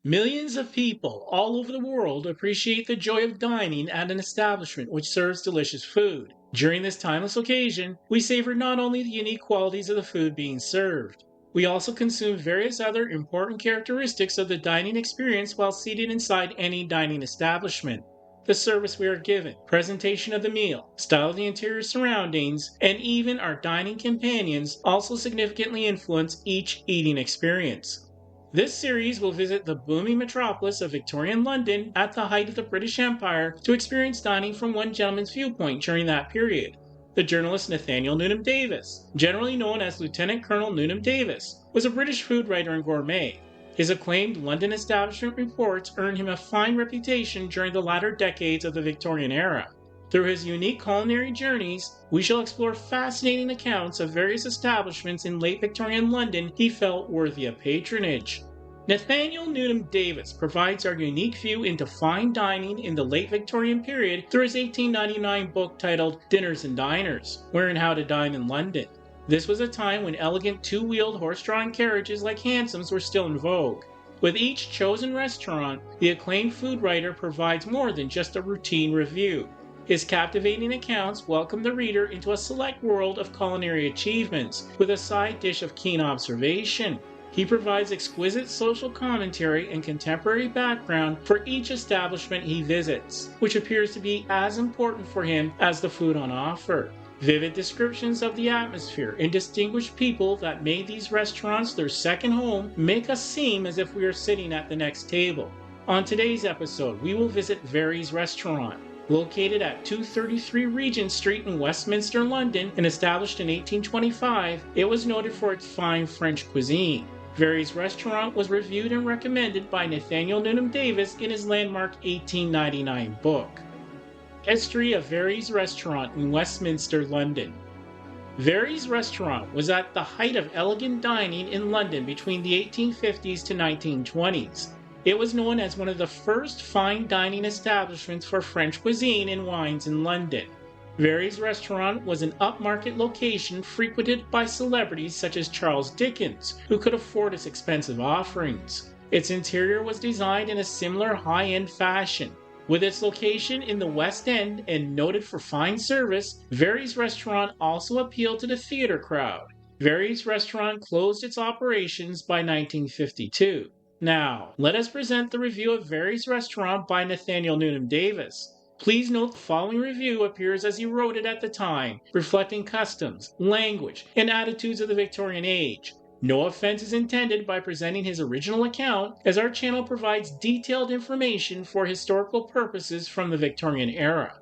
Millions of people all over the world appreciate the joy of dining at an establishment which serves delicious food. During this timeless occasion, we savor not only the unique qualities of the food being served, we also consume various other important characteristics of the dining experience while seated inside any dining establishment. The service we are given, presentation of the meal, style of the interior surroundings, and even our dining companions also significantly influence each eating experience. This series will visit the booming metropolis of Victorian London at the height of the British Empire to experience dining from one gentleman's viewpoint during that period. The journalist Nathaniel Newnham-Davis, generally known as Lieutenant Colonel Newnham-Davis, was a British food writer and gourmet. His acclaimed London establishment reports earned him a fine reputation during the latter decades of the Victorian era. Through his unique culinary journeys, we shall explore fascinating accounts of various establishments in late Victorian London he felt worthy of patronage. Nathaniel Newnham-Davis provides our unique view into fine dining in the late Victorian period through his 1899 book titled Dinners and Diners, Where and How to Dine in London. This was a time when elegant two-wheeled horse-drawn carriages like hansoms were still in vogue. With each chosen restaurant, the acclaimed food writer provides more than just a routine review. His captivating accounts welcome the reader into a select world of culinary achievements, with a side dish of keen observation. He provides exquisite social commentary and contemporary background for each establishment he visits, which appears to be as important for him as the food on offer. Vivid descriptions of the atmosphere and distinguished people that made these restaurants their second home make us seem as if we are sitting at the next table. On today's episode, we will visit VERREY'S restaurant. Located at 233 Regent Street in Westminster, London, and established in 1825, it was noted for its fine French cuisine. VERREY'S restaurant was reviewed and recommended by Nathaniel Newnham-Davis in his landmark 1899 book. History of VERREY'S restaurant in Westminster, London. VERREY'S restaurant was at the height of elegant dining in London between the 1850s to 1920s. It was known as one of the first fine dining establishments for French cuisine and wines in London. VERREY'S restaurant was an upmarket location frequented by celebrities such as Charles Dickens, who could afford its expensive offerings. Its interior was designed in a similar high-end fashion. With its location in the West End and noted for fine service, VERREY'S restaurant also appealed to the theater crowd. VERREY'S restaurant closed its operations by 1952. Now, let us present the review of VERREY'S restaurant by Nathaniel Newnham-Davis. Please note the following review appears as he wrote it at the time, reflecting customs, language, and attitudes of the Victorian age. No offense is intended by presenting his original account, as our channel provides detailed information for historical purposes from the Victorian era.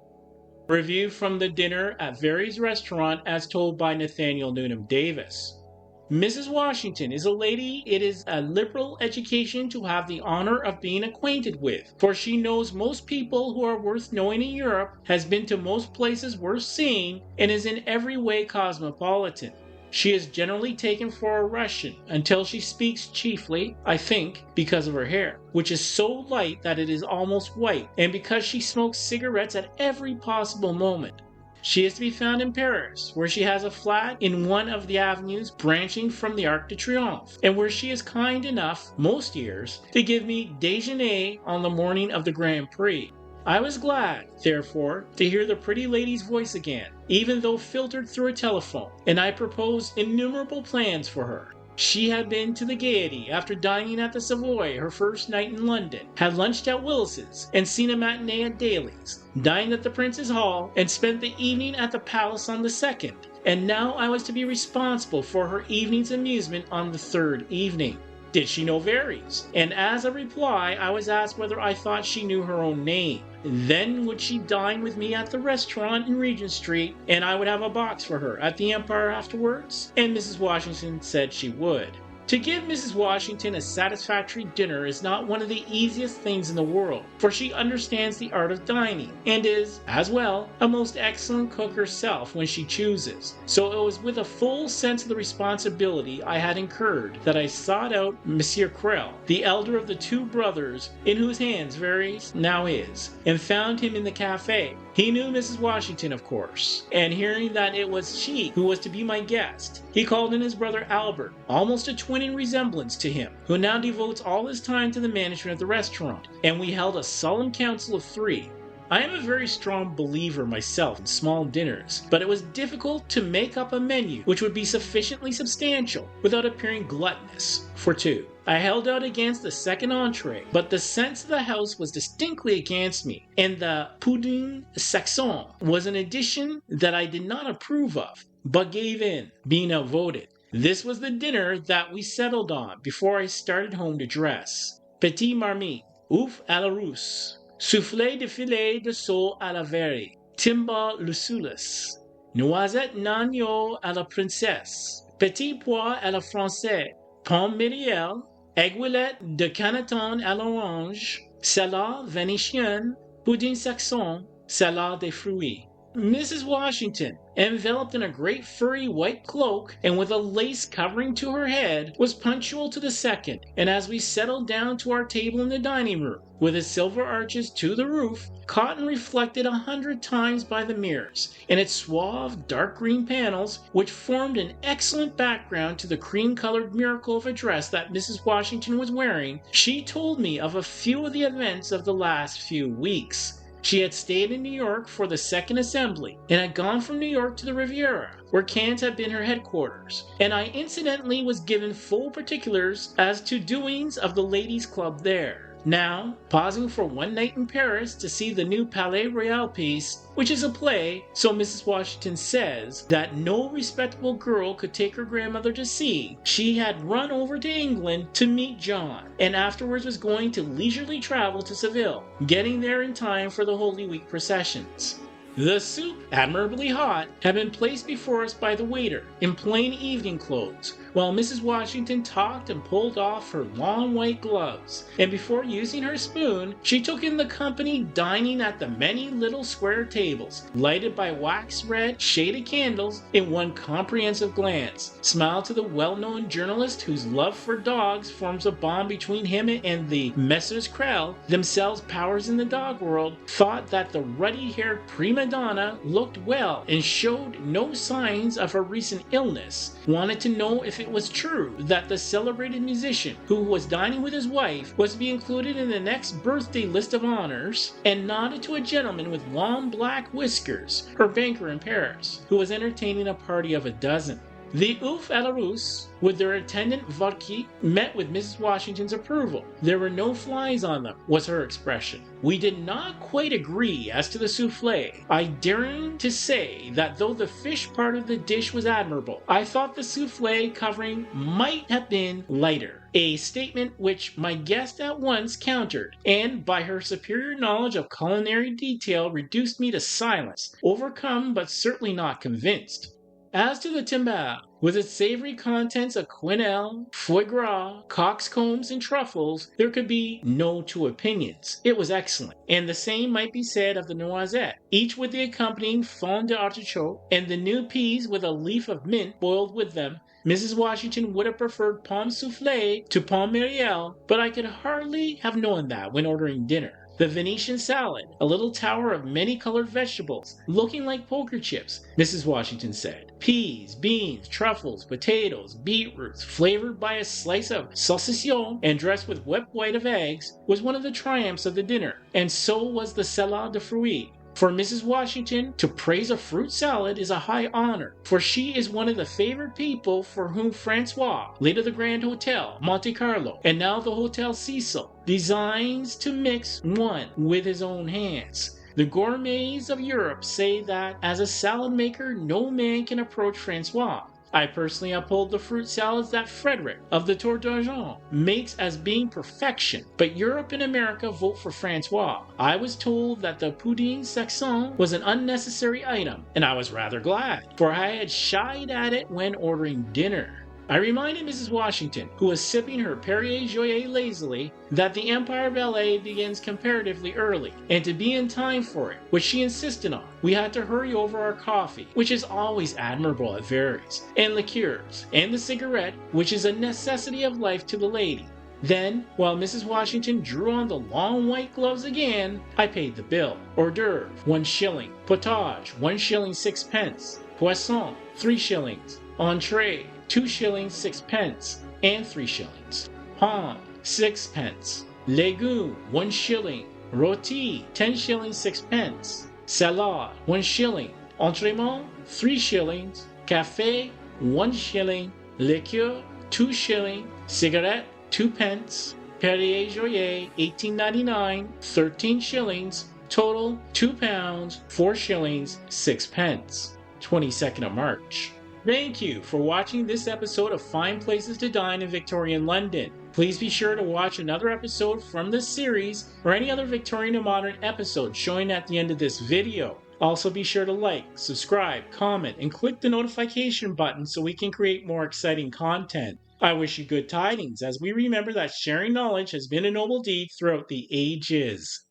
Review from the dinner at VERREY'S restaurant as told by Nathaniel Newnham-Davis. Mrs. Washington is a lady it is a liberal education to have the honor of being acquainted with, for she knows most people who are worth knowing in Europe, has been to most places worth seeing, and is in every way cosmopolitan. She is generally taken for a Russian until she speaks, chiefly, I think, because of her hair, which is so light that it is almost white, and because she smokes cigarettes at every possible moment. She is to be found in Paris, where she has a flat in one of the avenues branching from the Arc de Triomphe, and where she is kind enough, most years, to give me déjeuner on the morning of the Grand Prix. I was glad, therefore, to hear the pretty lady's voice again, even though filtered through a telephone, and I proposed innumerable plans for her. She had been to the Gaiety after dining at the Savoy her first night in London, had lunched at Willis's, and seen a matinee at Daly's, dined at the Prince's Hall, and spent the evening at the Palace on the second, and now I was to be responsible for her evening's amusement on the third evening. Did she know VERREY'S? And as a reply, I was asked whether I thought she knew her own name. Then would she dine with me at the restaurant in Regent Street, and I would have a box for her at the Empire afterwards? And Mrs. Washington said she would. To give Mrs. Washington a satisfactory dinner is not one of the easiest things in the world, for she understands the art of dining, and is, as well, a most excellent cook herself when she chooses. So it was with a full sense of the responsibility I had incurred that I sought out Monsieur Crell, the elder of the two brothers in whose hands VERREY'S now is, and found him in the cafe. He knew Mrs. Washington, of course, and hearing that it was she who was to be my guest, he called in his brother Albert, almost a twin twinning resemblance to him, who now devotes all his time to the management of the restaurant, and we held a solemn council of three. I am a very strong believer myself in small dinners, but it was difficult to make up a menu which would be sufficiently substantial without appearing gluttonous for two. I held out against the second entree, but the sense of the house was distinctly against me, and the pudding saxon was an addition that I did not approve of, but gave in, being outvoted. This was the dinner that we settled on before I started home to dress. Petit marmite, oeuf à la russe, soufflé de filet de sole à la verreille, timbal luculus, noisette n'agneau à la princesse, petit pois à la française, pomme médielle, aiguillette de caneton à l'orange, salade vénitienne, pudding saxon, salade de fruits. Mrs. Washington, enveloped in a great furry white cloak and with a lace covering to her head, was punctual to the second, and as we settled down to our table in the dining room, with its silver arches to the roof, cotton reflected 100 times by the mirrors, and its suave dark green panels, which formed an excellent background to the cream-colored miracle of a dress that Mrs. Washington was wearing, she told me of a few of the events of the last few weeks. She had stayed in New York for the Second Assembly, and had gone from New York to the Riviera, where Kant had been her headquarters, and I incidentally was given full particulars as to doings of the Ladies' Club there. Now, pausing for one night in Paris to see the new Palais Royal piece, which is a play, so Mrs. Washington says, that no respectable girl could take her grandmother to see, she had run over to England to meet John, and afterwards was going to leisurely travel to Seville, getting there in time for the Holy Week processions. The soup, admirably hot, had been placed before us by the waiter, in plain evening clothes, while Mrs. Washington talked and pulled off her long white gloves, and before using her spoon, she took in the company dining at the many little square tables, lighted by wax-red, shaded candles, in one comprehensive glance, smiled to the well-known journalist whose love for dogs forms a bond between him and the Messrs. Krell, themselves powers in the dog world, thought that the ruddy-haired prima donna looked well and showed no signs of her recent illness, wanted to know if it was true that the celebrated musician who was dining with his wife was to be included in the next birthday list of honors, and nodded to a gentleman with long black whiskers, her banker in Paris, who was entertaining a party of a dozen. The oeufs à la russe, with their attendant vodka, met with Mrs. Washington's approval. There were no flies on them, was her expression. We did not quite agree as to the soufflé. I daring to say that though the fish part of the dish was admirable, I thought the soufflé covering might have been lighter, a statement which my guest at once countered, and by her superior knowledge of culinary detail reduced me to silence, overcome but certainly not convinced. As to the timbale, with its savory contents of quenelle, foie gras, coxcombs, and truffles, there could be no two opinions. It was excellent, and the same might be said of the noisette, each with the accompanying fond d'artichoke, and the new peas with a leaf of mint boiled with them. Mrs. Washington would have preferred pomme soufflé to pomme méridelle, but I could hardly have known that when ordering dinner. The Venetian salad, a little tower of many-colored vegetables, looking like poker chips, Mrs. Washington said. Peas, beans, truffles, potatoes, beetroots, flavored by a slice of saucisson and dressed with wet white of eggs, was one of the triumphs of the dinner, and so was the salade de fruits. For Mrs. Washington, to praise a fruit salad is a high honor, for she is one of the favored people for whom Francois, late of the Grand Hotel, Monte Carlo, and now the Hotel Cecil, designs to mix one with his own hands. The gourmets of Europe say that as a salad maker no man can approach Francois. I personally uphold the fruit salads that Frederick of the Tour d'Argent makes as being perfection, but Europe and America vote for Francois. I was told that the pudding saxon was an unnecessary item, and I was rather glad, for I had shied at it when ordering dinner. I reminded Mrs. Washington, who was sipping her Perrier-Jouet lazily, that the Empire Ballet begins comparatively early, and to be in time for it, which she insisted on, we had to hurry over our coffee, which is always admirable at VERREY'S, and liqueurs, and the cigarette, which is a necessity of life to the lady. Then, while Mrs. Washington drew on the long white gloves again, I paid the bill. Hors d'oeuvre, 1 shilling. Potage, 1 shilling 6 pence. Poisson, 3 shillings. Entrée, 2 shillings 6 pence. and 3 shillings. Pomme, 6 pence. Legume, 1 shilling. Roti, 10 shillings 6 pence. Salade, 1 shilling. Entremets, 3 shillings. Café, 1 shilling. Liqueur, 2 shilling. Cigarette, 2 pence. Perrier Joyer, 18.99, 13 shillings. Total, £2, 4 shillings, 6 pence. 22nd of March. Thank you for watching this episode of Fine Places to Dine in Victorian London. Please be sure to watch another episode from this series or any other Victorian and Modern episode showing at the end of this video. Also be sure to like, subscribe, comment, and click the notification button so we can create more exciting content. I wish you good tidings as we remember that sharing knowledge has been a noble deed throughout the ages.